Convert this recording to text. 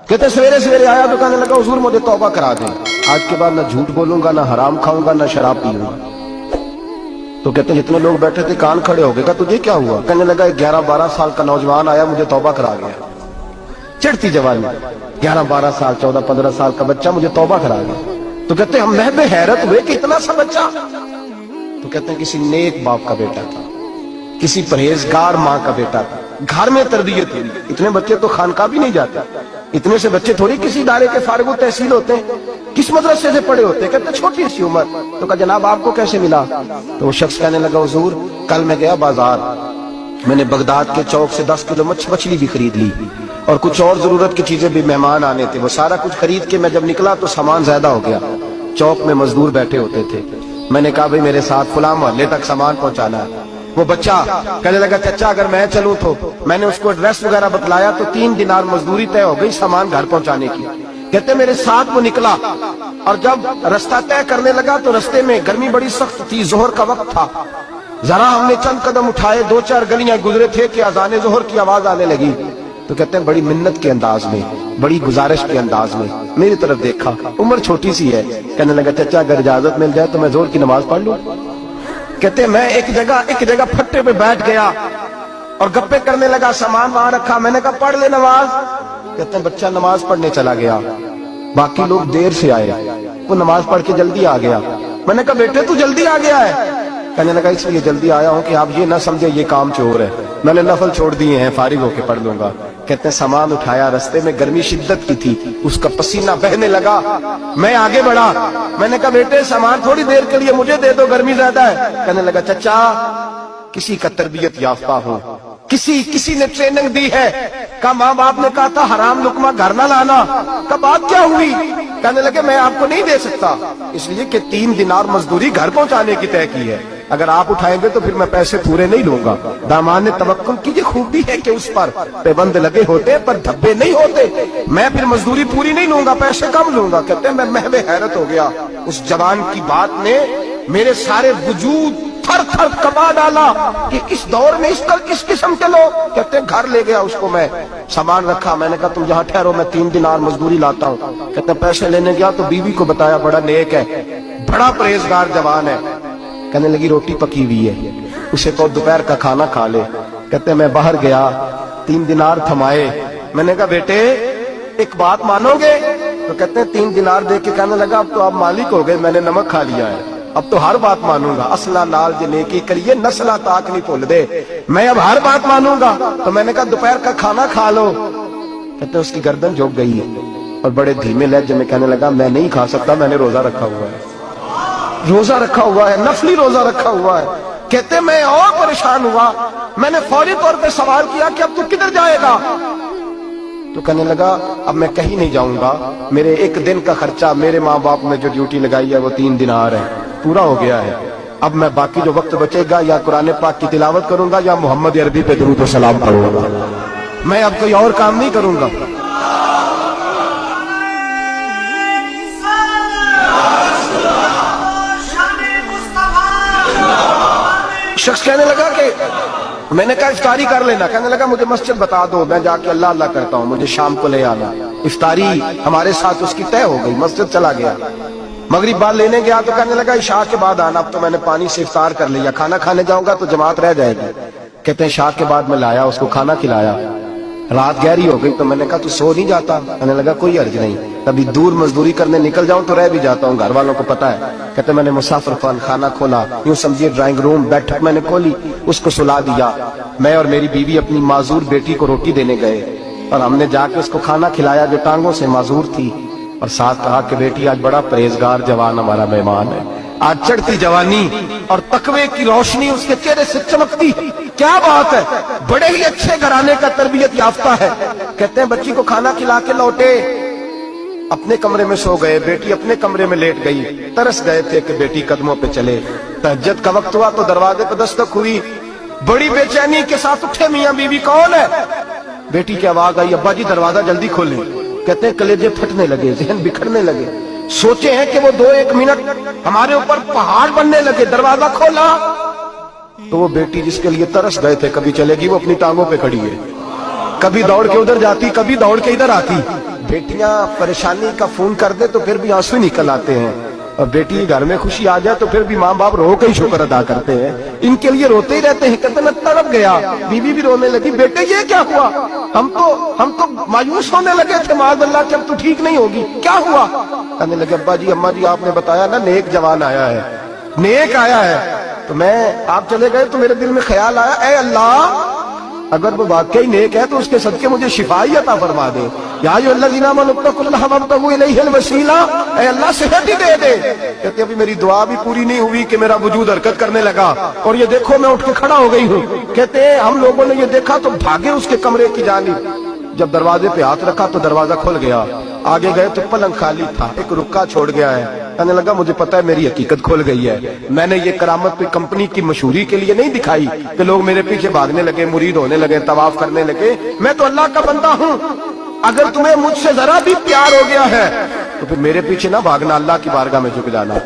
कहते सवेरे सवेरे आया तो कहने लगा हुजूर मुझे तौबा करा दे, आज के बाद ना झूठ बोलूंगा, ना हराम खाऊंगा, ना शराब पीऊंगा। तो कहते जितने लोग बैठे थे कान खड़े हो गए। कहा तुझे क्या हुआ? कहने लगा 11-12 साल का नौजवान आया, मुझे तौबा करा गया। चढ़ती जवानी, 11-12 साल 14-15 साल का बच्चा मुझे तौबा करा गया। तो कहते हम महबे हैरत हुए कि इतना सा बच्चा। तो कहते हैं किसी नेक बाप का बेटा था, किसी परहेजगार माँ का बेटा था, घर में तरबियत हुई। इतने बच्चे तो खानका भी नहीं जाते, इतने से बच्चे थोड़ी किसी इदारे के फारिग तहसील होते हैं, किस मदरसे से पढ़े होते हैं। कहते छोटी सी उम्र। तो कहा जनाब आपको कैसे मिला? तो वो शख्स कहने लगा हुजूर कल मैं गया बाजार, मैंने बगदाद के चौक से 10 किलो मछली भी खरीद ली और कुछ और जरूरत की चीजें भी, मेहमान आने थे, वो सारा कुछ खरीद के मैं जब निकला तो सामान ज्यादा हो गया। चौक में मजदूर बैठे होते थे, मैंने कहा भाई मेरे साथ फलां मोहल्ले तक सामान पहुंचाना है। वो बच्चा कहने लगा चाचा अगर मैं चलूं तो। मैंने उसको एड्रेस वगैरह बतलाया तो 3 दिनार मजदूरी तय हो गई सामान घर पहुंचाने की। कहते मेरे साथ वो निकला और जब रास्ता तय करने लगा तो रास्ते में गर्मी बड़ी सख्त थी, जोहर का वक्त था। जरा हमने चंद कदम उठाए, 2-4 गलियां गुजरे थे कि अजाने जोहर की आवाज आने लगी। तो कहते हैं बड़ी मिन्नत के अंदाज में, बड़ी गुजारिश के अंदाज में मेरी तरफ देखा, उम्र छोटी सी है। कहने लगा चाचा अगर इजाजत मिल जाए तो मैं जोहर की नमाज पढ़ लूं। कहते मैं एक जगह फट्टे पे बैठ गया और गप्पे करने लगा, सामान वहां रखा। मैंने कहा पढ़ ले नमाज। कहते हैं बच्चा नमाज पढ़ने चला गया, बाकी लोग देर से आए, वो नमाज पढ़ के जल्दी आ गया। मैंने कहा बेटे तू जल्दी आ गया है? कहने लगा इसलिए जल्दी आया हूं कि आप ये ना समझे ये काम चोर है, मैंने नफल छोड़ दिए हैं, फारिग होके पढ़ लूंगा। कहते हैं सामान उठाया, रास्ते में गर्मी शिद्दत की थी, उसका पसीना बहने लगा। मैं आगे बढ़ा, मैंने कहा बेटे सामान थोड़ी देर के लिए मुझे दे दो, गर्मी ज्यादा है। कहने लगा चचा किसी का तरबियत याफ्ता हो, किसी ने ट्रेनिंग दी है। कहा माँ बाप ने कहा था हराम लुकमा घर ना लाना। कहा बात क्या हुई? कहने लगे मैं आपको नहीं दे सकता, इसलिए कि 3 दिनार मजदूरी घर पहुंचाने की तय की है, अगर आप उठाएंगे तो फिर मैं पैसे पूरे नहीं लूंगा। दामान ने तवक्कुल की ये खूबी है कि उस पर पाबंद लगे होते पर धब्बे नहीं होते। मैं फिर मजदूरी पूरी नहीं लूंगा, पैसे कम लूंगा। कहते हैं मैं महवे हैरत हो गया, उस जवान की बात ने मेरे सारे वजूद थर थर कमा डाला कि इस दौर में इस किस्म के लोग। कहते हैं घर ले गया उसको, मैं सामान रखा, मैंने कहा तुम यहाँ ठहरो मैं 3 दिनार मजदूरी लाता हूँ। कहते हैं पैसे लेने गया तो बीवी को बताया बड़ा नेक है, बड़ा परहेजगार जवान है। कहने लगी रोटी पकी हुई है, उसे तो दोपहर का खाना खा ले। कहते मैं बाहर गया, 3 दिनार थमाए, मैंने कहा बेटे एक बात मानोगे? तो कहते हैं 3 दिनार दे के कहने लगा अब तो आप मालिक हो गए, मैंने नमक खा लिया है, अब तो हर बात मानूंगा। असला नाल जे नेकी करिए नस्ला ताक नहीं भूल दे, मैं अब हर बात मानूंगा। तो मैंने कहा दोपहर का खाना खा लो। कहते उसकी गर्दन झुक गई है और बड़े धीमे लहजे में कहने लगा मैं नहीं खा सकता, मैंने रोजा रखा हुआ है, रोजा रखा हुआ है, नफली रोजा रखा हुआ है। कहते मैं और परेशान हुआ, मैंने फौरी तौर पे सवाल किया कि अब तू किधर जाएगा? तो कहने लगा अब मैं कहीं नहीं जाऊंगा, मेरे 1 दिन का खर्चा मेरे माँ बाप ने जो ड्यूटी लगाई है वो 3 दिनार है, पूरा हो गया है। अब मैं बाकी जो वक्त बचेगा या कुरान पाक की तिलावत करूंगा या मोहम्मद अरबी पे दुरूद व सलाम पढ़ूंगा, मैं अब कोई और काम नहीं करूंगा। शख्स कहने लगा कि मैंने कहा इफ्तारी कर लेना। कहने लगा मुझे मस्जिद बता दो, मैं जाके अल्लाह अल्लाह करता हूँ, मुझे शाम को ले आना। इफ्तारी हमारे साथ उसकी तय हो गई, मस्जिद चला गया। मगरिब बाद लेने गया तो कहने लगा इशा के बाद आना, अब तो मैंने पानी से इफ्तार कर लिया, खाना खाने जाऊंगा तो जमात रह जाएगी। कहते हैं इशा के बाद मैं लाया, उसको खाना खिलाया, रात गहरी हो गई तो मैंने कहा तू सो नहीं जाता? कहने लगा कोई अर्ज नहीं, कभी दूर मजदूरी करने निकल जाऊं तो रह भी जाता हूँ, घर वालों को पता है। कहते मैंने मुसाफिर खाना खोला, यूं समझिए ड्राइंग रूम बैठक मैंने खोली, उसको सुला दिया। मैं और मेरी बीवी अपनी माजूर बेटी को रोटी देने गए और हमने जाके उसको खाना खिलाया जो टांगों से माजूर थी, और साथ कहा कि बेटी आज बड़ा परहेजगार जवान हमारा मेहमान है। आज चढ़ती जवानी और तकवे की रोशनी उसके चेहरे से चमकती, क्या बात है, बड़े ही अच्छे घराने का तरबियत याफ्ता है। कहते हैं बच्ची को खाना खिला के लौटे, अपने कमरे में सो गए, बेटी अपने कमरे में लेट गई। तरस गए थे कि बेटी कदमों पे चले। तहज्जुद का वक्त हुआ तो दरवाजे पर दस्तक हुई, बड़ी बेचैनी के साथ उठे मियां बीवी, कौन है? बेटी की आवाज आई, अब्बा जी दरवाजा जल्दी खोलें। कहते हैं कलेजे फटने लगे, जहन बिखरने लगे, सोचे हैं कि वो 2-1 मिनट हमारे ऊपर पहाड़ बनने लगे। दरवाजा खोला तो वो बेटी जिसके लिए तरस गए थे, कभी चलेगी वो अपनी टांगों पे खड़ी है, कभी दौड़ के उधर जाती, कभी दौड़ के इधर आती। बेटियां परेशानी का फोन कर दे तो फिर भी आंसू निकल आते हैं, और बेटी घर में खुशी आ जाए तो फिर भी माँ बाप रो के ही शुक्र अदा करते हैं। इनके लिए रोते ही रहते हैं, कहते मैं तड़प गया। बीवी भी रोने लगी, बेटे ये क्या हुआ? हम तो मायूस होने लगे थे माज़अल्लाह कि अब तू ठीक नहीं होगी, क्या हुआ? कहने लगे अब्बा जी अम्मा जी आपने बताया ना नेक जवान आया है, नेक आया है, तो मैं आप चले गए तो मेरे दिल में ख्याल आया, ऐ अल्लाह अगर वो वाकई नेक है तो उसके सदके मुझे शिफाई अता फरमा दे। या अय्युहल्लज़ीना आमनू इत्तक़ुल्लाह वब्तगू इलैहिल वसीला, ऐ अल्लाह सेहत ही दे दे। कहते अभी मेरी दुआ भी पूरी नहीं हुई कि मेरा वजूद हरकत करने लगा, और ये देखो मैं उठ के खड़ा हो गई हूँ। कहते हम लोगों ने ये देखा तो भागे उसके कमरे की जानिब, जब दरवाजे पे हाथ रखा तो दरवाजा खुल गया, आगे गए तो पलंग खाली था, एक रुक्का छोड़ गया है। कहने लगा मुझे पता है मेरी हकीकत खुल गई है, मैंने ये करामत कोई कंपनी की मशहूरी के लिए नहीं दिखाई कि लोग मेरे पीछे भागने लगे, मुरीद होने लगे, तवाफ करने लगे, मैं तो अल्लाह का बंदा हूँ। अगर तुम्हें मुझसे जरा भी प्यार हो गया है तो फिर मेरे पीछे ना भागना, अल्लाह की बारगाह में झुक जाना।